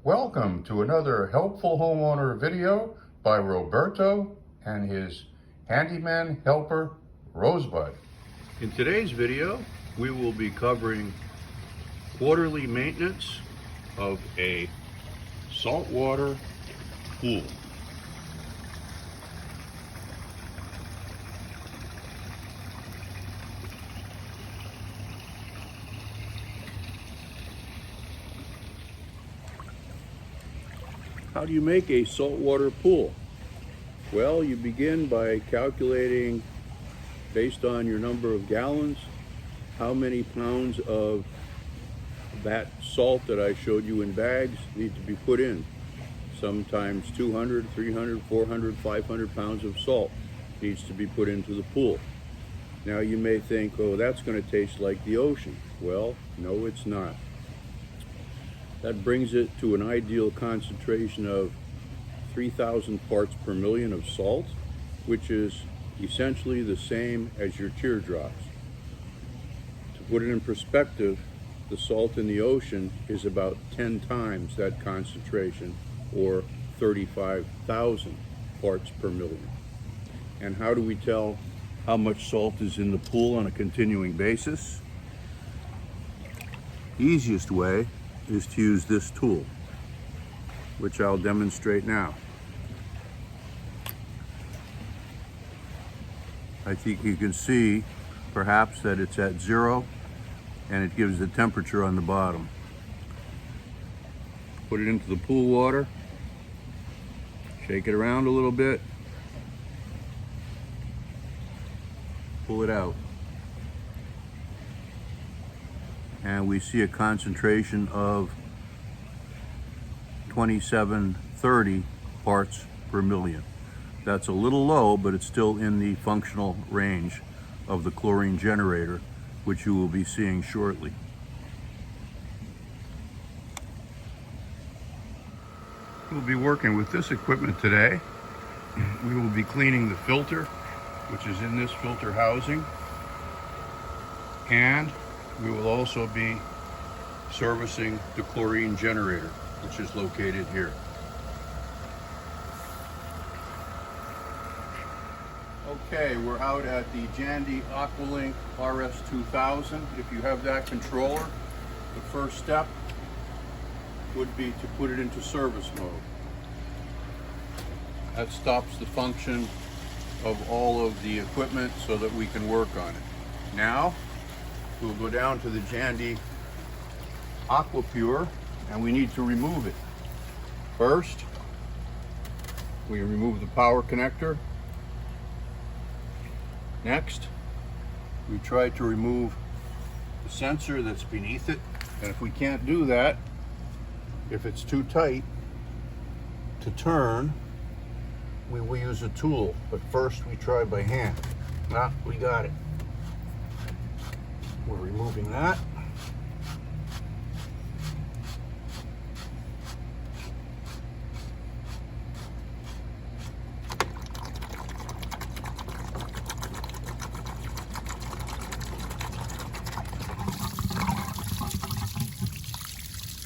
Welcome to another helpful homeowner video by Roberto and his handyman helper, Rosebud. In today's video, we will be covering quarterly maintenance of a saltwater pool. How do you make a saltwater pool? Well, you begin by calculating, based on your number of gallons, how many pounds of that salt that I showed you in bags need to be put in. Sometimes 200, 300, 400, 500 pounds of salt needs to be put into the pool. Now you may think, oh, that's going to taste like the ocean. Well, no, it's not. That brings it to an ideal concentration of 3,000 parts per million of salt, which is essentially the same as your teardrops. To put it in perspective, the salt in the ocean is about 10 times that concentration, or 35,000 parts per million. And how do we tell how much salt is in the pool on a continuing basis? The easiest way is to use this tool, which I'll demonstrate now. I think you can see perhaps that it's at 0 and it gives the temperature on the bottom. Put it into the pool water, shake it around a little bit, pull it out, and we see a concentration of 2730 parts per million. That's a little low, but it's still in the functional range of the chlorine generator, which you will be seeing shortly. We'll be working with this equipment today. We will be cleaning the filter, which is in this filter housing, and we will also be servicing the chlorine generator, which is located here. Okay, we're out at the Jandy Aqualink RS2000. If you have that controller, the first step would be to put it into service mode. That stops the function of all of the equipment so that we can work on it. Now, we'll go down to the Jandy AquaPure and we need to remove it. First, we remove the power connector. Next, we try to remove the sensor that's beneath it. And if we can't do that, if it's too tight to turn, we will use a tool. But first we try by hand. Ah, we got it. We're removing that.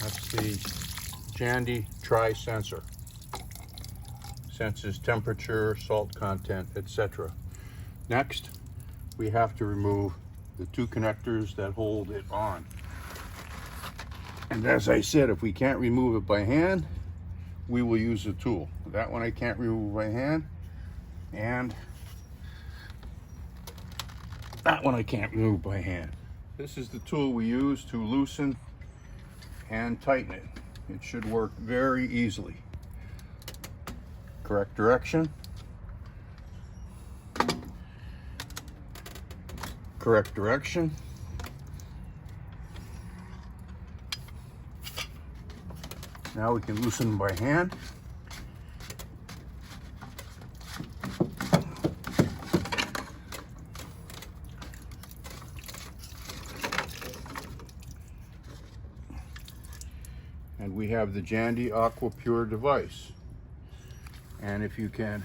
That's the Jandy Tri sensor. Senses temperature, salt content, etc. Next, we have to remove the two connectors that hold it on. And as I said, if we can't remove it by hand, we will use a tool. That one I can't remove by hand, and that one I can't remove by hand. This is the tool we use to loosen and tighten it. It should work very easily. Correct direction. Correct direction. Now we can loosen by hand. And we have the Jandy AquaPure device. And if you can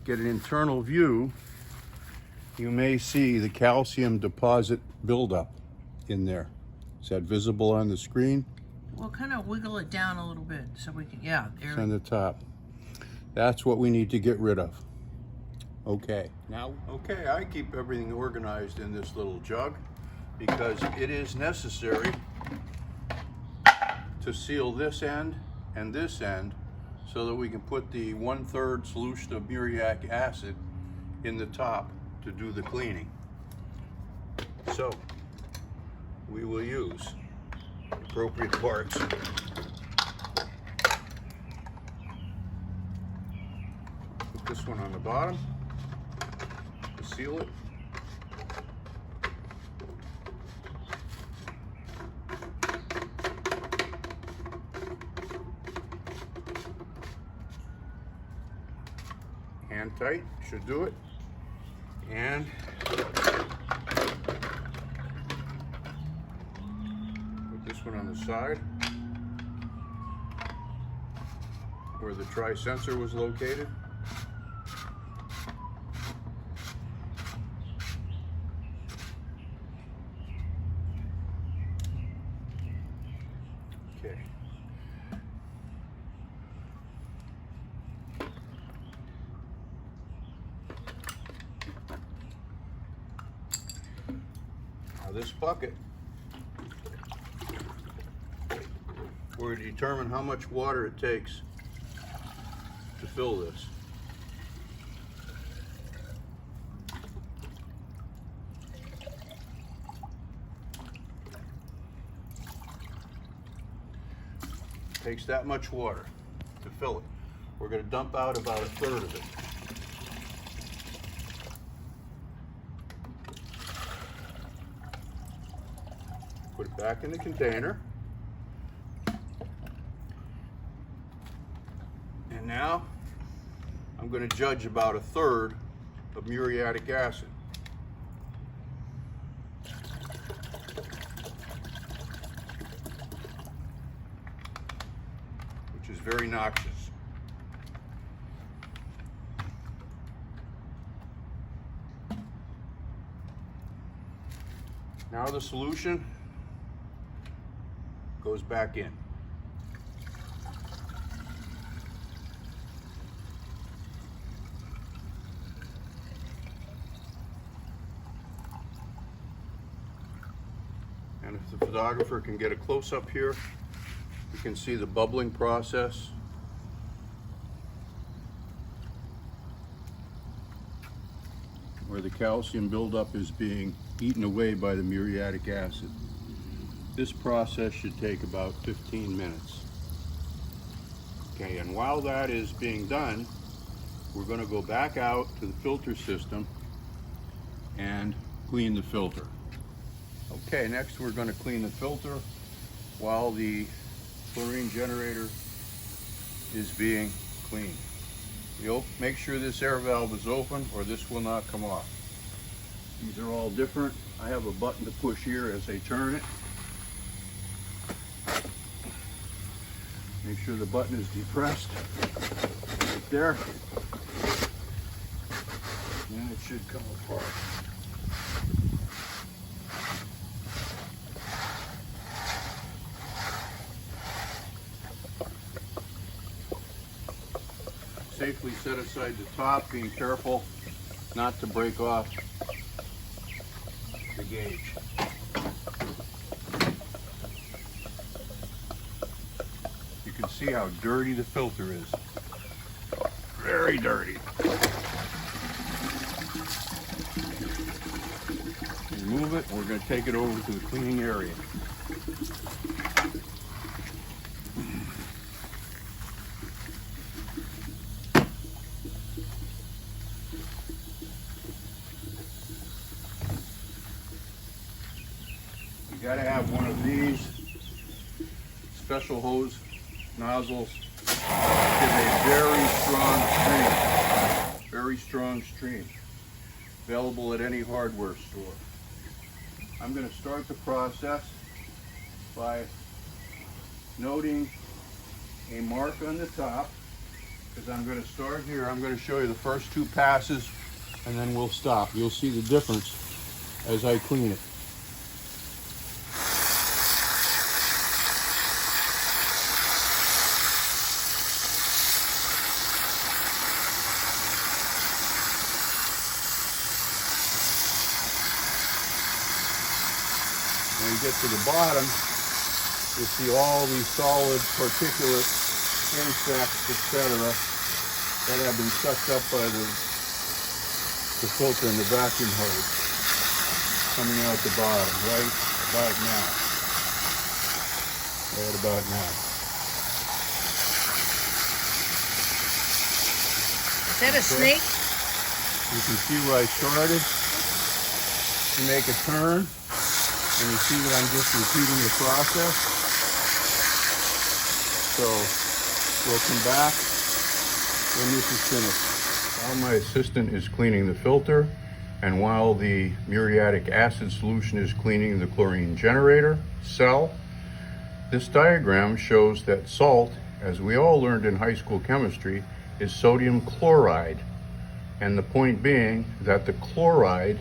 get an internal view, you may see the calcium deposit buildup in there. Is that visible on the screen? We'll kind of wiggle it down a little bit so we can, yeah. It's on the top. That's what we need to get rid of. Okay, now, okay, I keep everything organized in this little jug because it is necessary to seal this end and this end so that we can put the 1/3 solution of muriatic acid in the top to do the cleaning. So, we will use appropriate parts. Put this one on the bottom to seal it. Hand tight, should do it. And put this one on the side where the tri-sensor was located. Okay. Now this bucket, we're to determine how much water it takes to fill this. Takes that much water to fill it. We're going to dump out about 1/3 of it. Put it back in the container. And now I'm going to judge about 1/3 of muriatic acid. Which is very noxious. Now the solution goes back in. And if the photographer can get a close-up here, you can see the bubbling process. Where the calcium buildup is being eaten away by the muriatic acid. This process should take about 15 minutes. Okay, and while that is being done, we're going to go back out to the filter system and clean the filter. Okay, next we're going to clean the filter while the chlorine generator is being cleaned. You'll make sure this air valve is open or this will not come off. These are all different. I have a button to push here as I turn it. Make sure the button is depressed right there. And it should come apart. Safely set aside the top, being careful not to break off the gauge. You can see how dirty the filter is. Very dirty. Remove it, and we're going to take it over to the cleaning area. You got to have one of these special hose nozzles. Give a very strong stream, available at any hardware store. I'm going to start the process by noting a mark on the top, because I'm going to start here. I'm going to show you the first 2 passes and then we'll stop. You'll see the difference as I clean it. get to the bottom, you see all these solid particulate insects, etc., that have been sucked up by the filter and the vacuum hose coming out the bottom, right about now. Right about now. Is that a snake? You can see where I started. You make a turn, and you see that I'm just repeating the process. So we'll come back when this is finished. While my assistant is cleaning the filter, and while the muriatic acid solution is cleaning the chlorine generator cell, this diagram shows that salt, as we all learned in high school chemistry, is sodium chloride. And the point being that the chloride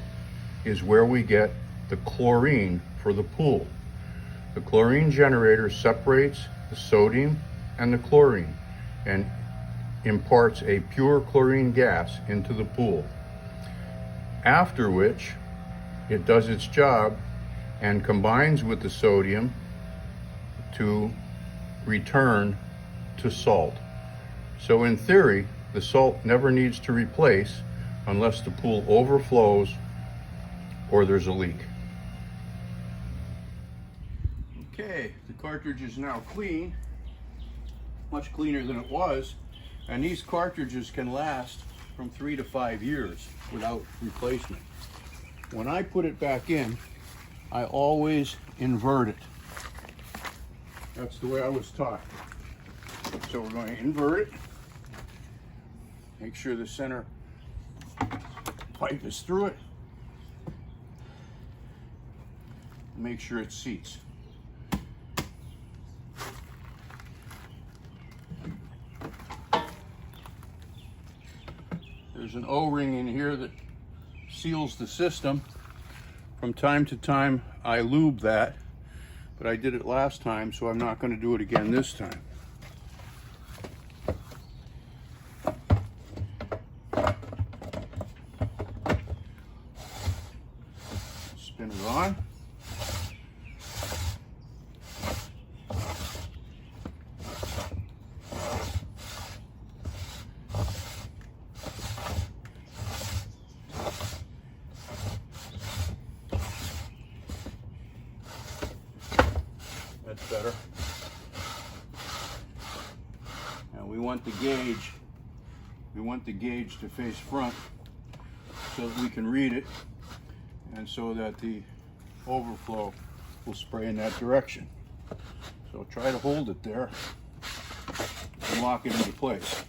is where we get the chlorine for the pool. The chlorine generator separates the sodium and the chlorine and imparts a pure chlorine gas into the pool. After which, it does its job and combines with the sodium to return to salt. So in theory, the salt never needs to replace unless the pool overflows or there's a leak. Okay, the cartridge is now clean, much cleaner than it was, and these cartridges can last from 3 to 5 years without replacement. When I put it back in, I always invert it. That's the way I was taught. So we're going to invert it. Make sure the center pipe is through it. Make sure it seats. There's an O-ring in here that seals the system. From time to time I lube that, but I did it last time, so I'm not going to do it again this time. Spin it on. That's better. Now we want the gauge to face front so that we can read it and so that the overflow will spray in that direction. So try to hold it there and lock it into place.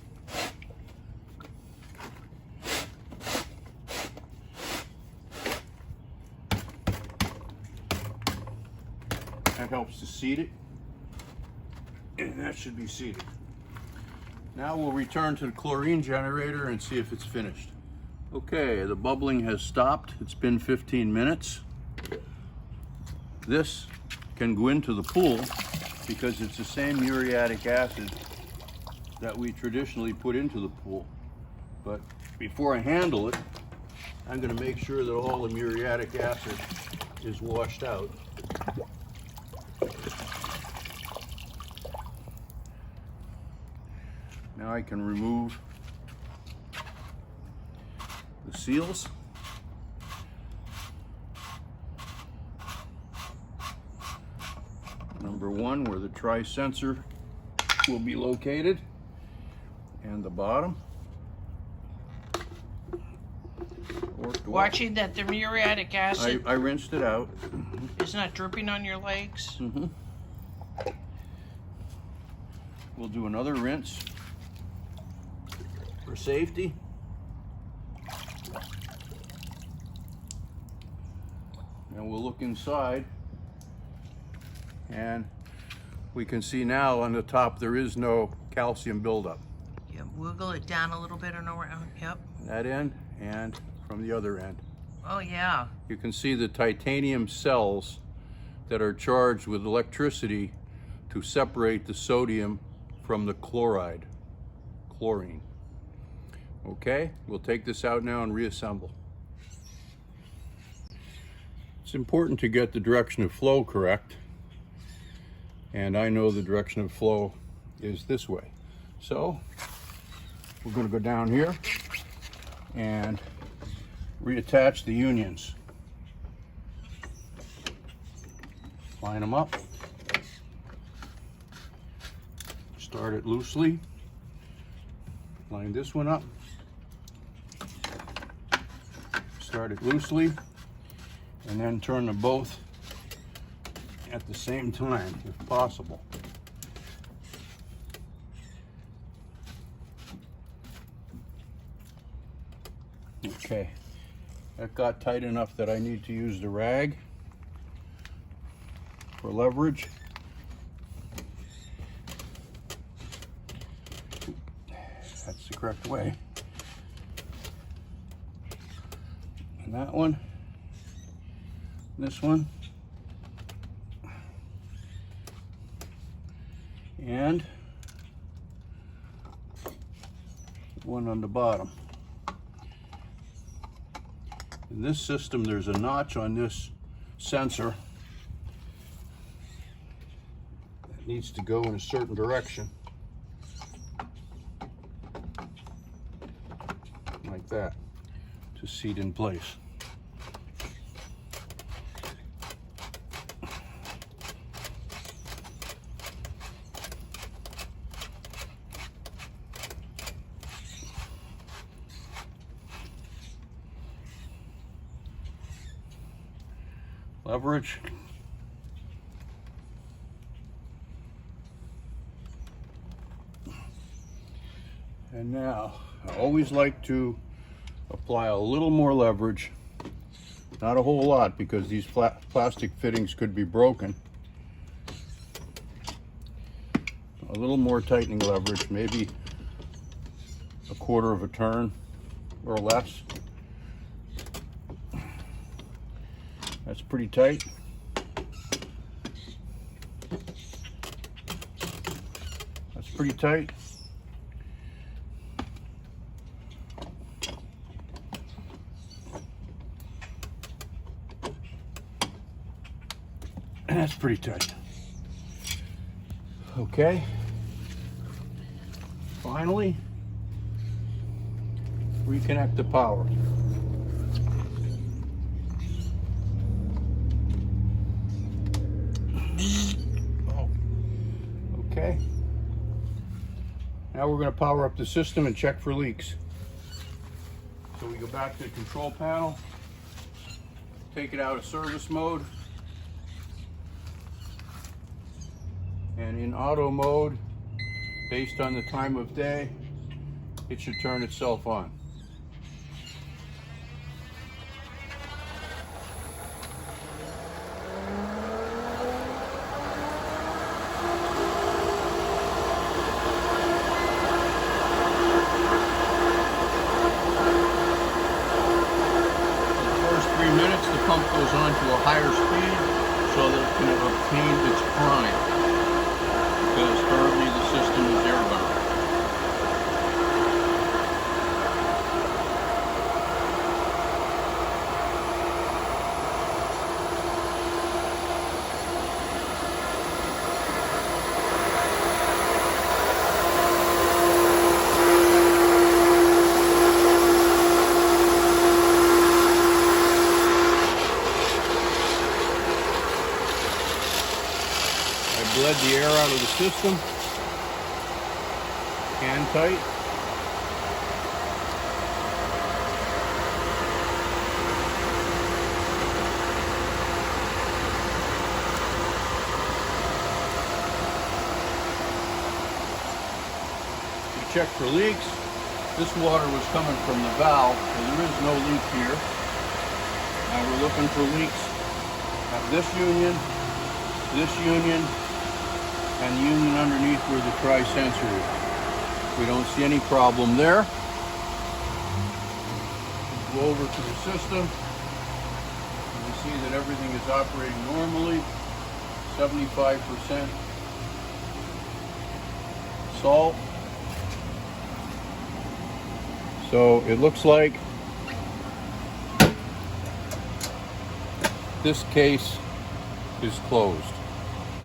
That helps to seat it, and that should be seated. Now we'll return to the chlorine generator and see if it's finished. Okay, the bubbling has stopped. It's been 15 minutes. This can go into the pool because it's the same muriatic acid that we traditionally put into the pool. But before I handle it, I'm going to make sure that all the muriatic acid is washed out. Now I can remove the seals. Number one, where the tri-sensor will be located, and the bottom. Watching that the muriatic acid I rinsed it out. is not dripping on your legs. Mm-hmm. We'll do another rinse for safety. And we'll look inside, and we can see now on the top there is no calcium buildup. Yeah, wiggle it down a little bit and around. Yep. That end and from the other end. Oh yeah. You can see the titanium cells that are charged with electricity to separate the sodium from the chlorine. Okay, we'll take this out now and reassemble. It's important to get the direction of flow correct, and I know the direction of flow is this way. So we're going to go down here and reattach the unions. Line them up. Start it loosely. Line this one up. Start it loosely, and then turn them both at the same time if possible. Okay, that got tight enough that I need to use the rag for leverage. That's the correct way. And that one, this one, and one on the bottom. In this system, there's a notch on this sensor that needs to go in a certain direction, like that, to seat in place. Leverage. And now, I always like to apply a little more leverage, not a whole lot, because these plastic fittings could be broken. A little more tightening leverage, maybe a quarter of a turn or less. That's pretty tight. That's pretty tight. And that's pretty tight. Okay. Finally, reconnect the power. Okay. Now we're going to power up the system and check for leaks. So we go back to the control panel, take it out of service mode, and in auto mode, based on the time of day, it should turn itself on. Pump goes on to a higher speed so that it can obtain its prime, because currently the system is airbound. Bled the air out of the system, hand tight. We checked for leaks. This water was coming from the valve, so there is no leak here. Now we're looking for leaks at this union, and the union underneath where the tri-sensor is. We don't see any problem there. Go over to the system, and we see that everything is operating normally. 75% salt. So it looks like this case is closed.